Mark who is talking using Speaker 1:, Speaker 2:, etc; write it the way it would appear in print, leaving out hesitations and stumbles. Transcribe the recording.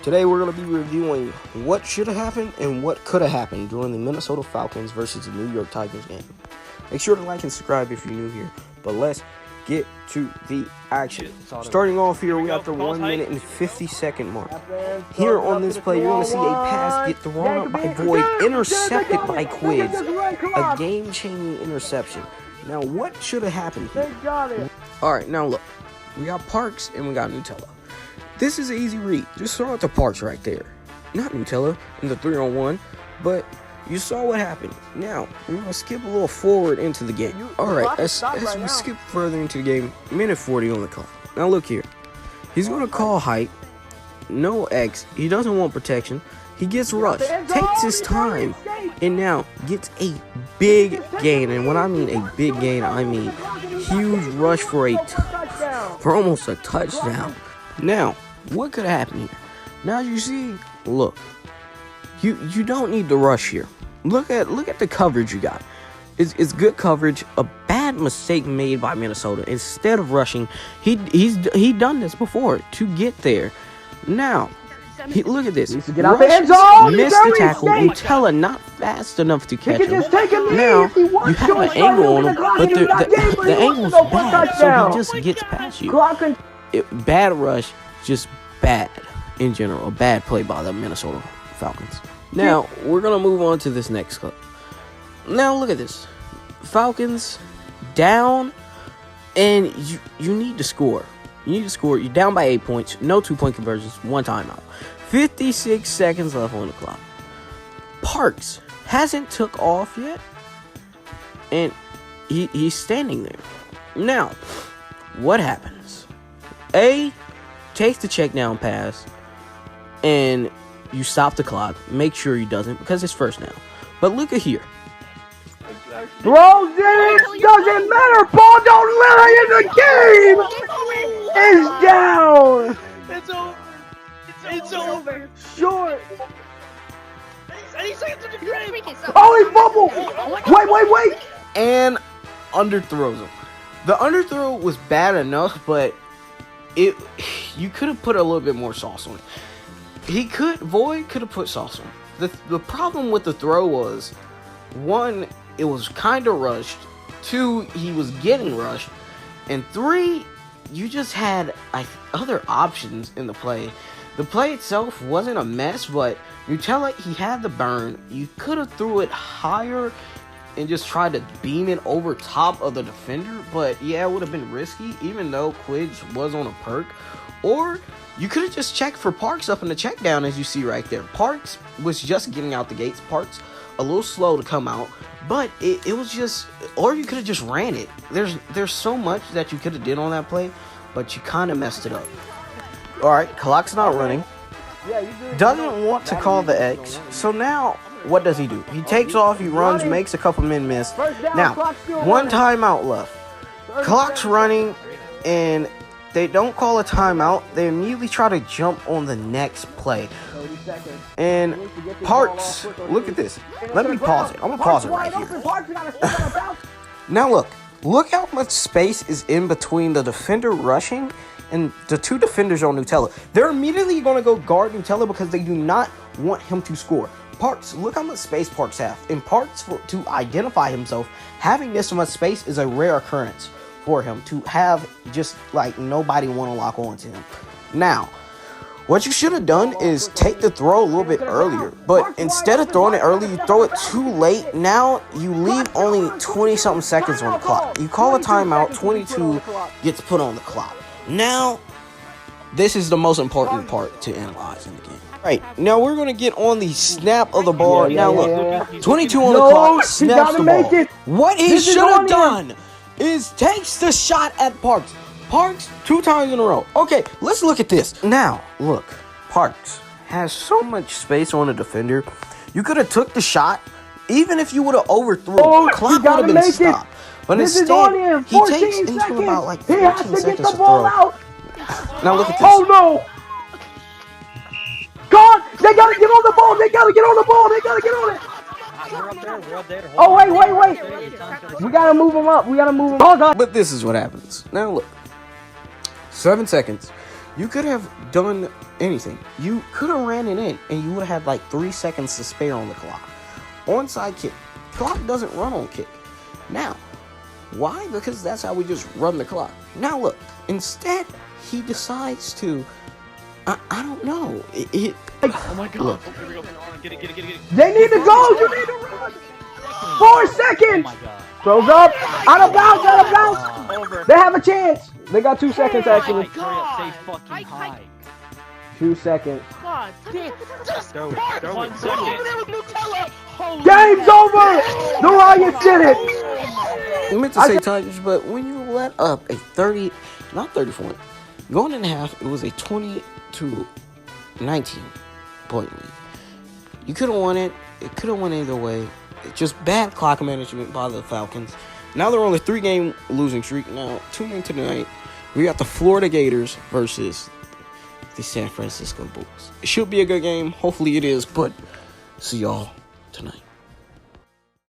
Speaker 1: Today we're going to be reviewing what should have happened and what could have happened during the Minnesota Falcons versus the New York Tigers game. Make sure to like and subscribe if you're new here, but let's get to the action. Starting off here, we got the 1 minute and 50-second mark. Here on this play, you're going to see a pass get thrown up by Boyd, intercepted by Quids, a game-changing interception. Now, what should have happened here? All right, now look, we got Parks and we got Nutella. This is an easy read. Just throw it to Parks right there. Not Nutella in the 3-on-1, but you saw what happened. Now, we're going to skip a little forward into the game. All right, as we skip further into the game, minute 40 on the clock. Now, look here. He's going to call height. No X. He doesn't want protection. He gets rushed. Takes his time. And now gets a big gain. And when I mean a big gain, I mean huge rush for almost a touchdown. Now, what could happen here? Now you see, look, you don't need to rush here. Look at the coverage you got. It's good coverage. A bad mistake made by Minnesota. Instead of rushing, he done this before to get there. Now, look at this.
Speaker 2: Get out the end zone.
Speaker 1: Missed the tackle. Nutella not fast enough to catch him. Now you have an angle on him, but the angle's bad, so he just gets past you. Bad rush, just bad in general. A bad play by the Minnesota Falcons. Now, we're going to move on to this next clip. Now, look at this. Falcons down, and you need to score. You need to score. You're down by 8 points. No 2-point conversions. 1 timeout. 56 seconds left on the clock. Parks hasn't took off yet, and he's standing there. Now, what happens? A takes the check down pass, and you stop the clock. Make sure he doesn't, because it's first down. But look at here.
Speaker 2: Throws it. Doesn't matter. Ball don't lie in the game. It's down.
Speaker 3: It's over. It's over.
Speaker 2: Short.
Speaker 3: Any seconds in the grave.
Speaker 2: Oh, he fumbled. Wait.
Speaker 1: And underthrows him. The underthrow was bad enough, but you could have put a little bit more sauce on it. Void could have put sauce on it. The problem with the throw was, 1, it was kind of rushed. 2, he was getting rushed. And 3, you just had other options in the play. The play itself wasn't a mess, but Nutella, he had the burn. You could have threw it higher and just tried to beam it over top of the defender, but yeah, it would have been risky, even though Quids was on a perk. Or you could have just checked for Parks up in the check down, as you see right there. Parks was just getting out the gates. Parks a little slow to come out, but it was just, or you could have just ran it. There's so much that you could have did on that play, but you kind of messed it up. All right, clock's not running. Doesn't want to call the X, so now what does he do? He takes off, he runs, makes a couple men miss. Now, 1 timeout left. Clock's running, and they don't call a timeout. They immediately try to jump on the next play. And Parks, look at this. Let me pause it. I'm going to pause it right here. Now look how much space is in between the defender rushing and the 2 defenders on Nutella. They're immediately going to go guard Nutella because they do not want him to score. Parks, look how much space Parks have. And Parks, to identify himself, having this much space is a rare occurrence for him, to have just like nobody want to lock on to him. Now, what you should have done is take the throw a little bit earlier, but instead of throwing it early, you throw it too late. Now you leave only 20-something seconds on the clock. You call a timeout, 22 gets put on the clock. Now, this is the most important part to analyze in the game. Right, now we're going to get on the snap of the ball. Now look, 22 on the clock, snaps the ball. What he should have done is takes the shot at Parks. Parks 2 times in a row. Okay, let's look at this. Now, look, Parks has so much space on the defender. You could have took the shot, even if you would have overthrew. Clock would have been stopped. But instead, he takes into about like 15 seconds to throw. Now look at this.
Speaker 2: Oh no! God, they gotta get on the ball. They gotta get on it.
Speaker 3: We're up there.
Speaker 2: Oh wait. We gotta move them up. Hold on.
Speaker 1: But this is what happens. Now look, 7 seconds. You could have done anything. You could have ran it in, and you would have had like 3 seconds to spare on the clock. Onside kick. Clock doesn't run on kick. Now, why? Because that's how we just run the clock. Now look, instead, he decides to, I don't know.
Speaker 3: Oh my god.
Speaker 1: Look.
Speaker 3: Here we go. Get it.
Speaker 2: They need to go. You need to run. 4 seconds.
Speaker 3: Oh my god.
Speaker 2: Throws up. Out of bounds.
Speaker 3: Over.
Speaker 2: They have a chance. They got 2 seconds actually.
Speaker 3: Hurry up, stay fucking high.
Speaker 2: 2 seconds.
Speaker 4: God,
Speaker 3: Throw it. 1 second.
Speaker 2: Game's over. The Riots did it.
Speaker 1: I meant to say touch, but when you let up a 34, going in half, it was a 20-19 point lead. You could have won it. It could have went either way. It's just bad clock management by the Falcons. Now they're on a 3-game losing streak. Now, tune in tonight. We got the Florida Gators versus the San Francisco Bulls. It should be a good game. Hopefully it is, but see y'all tonight.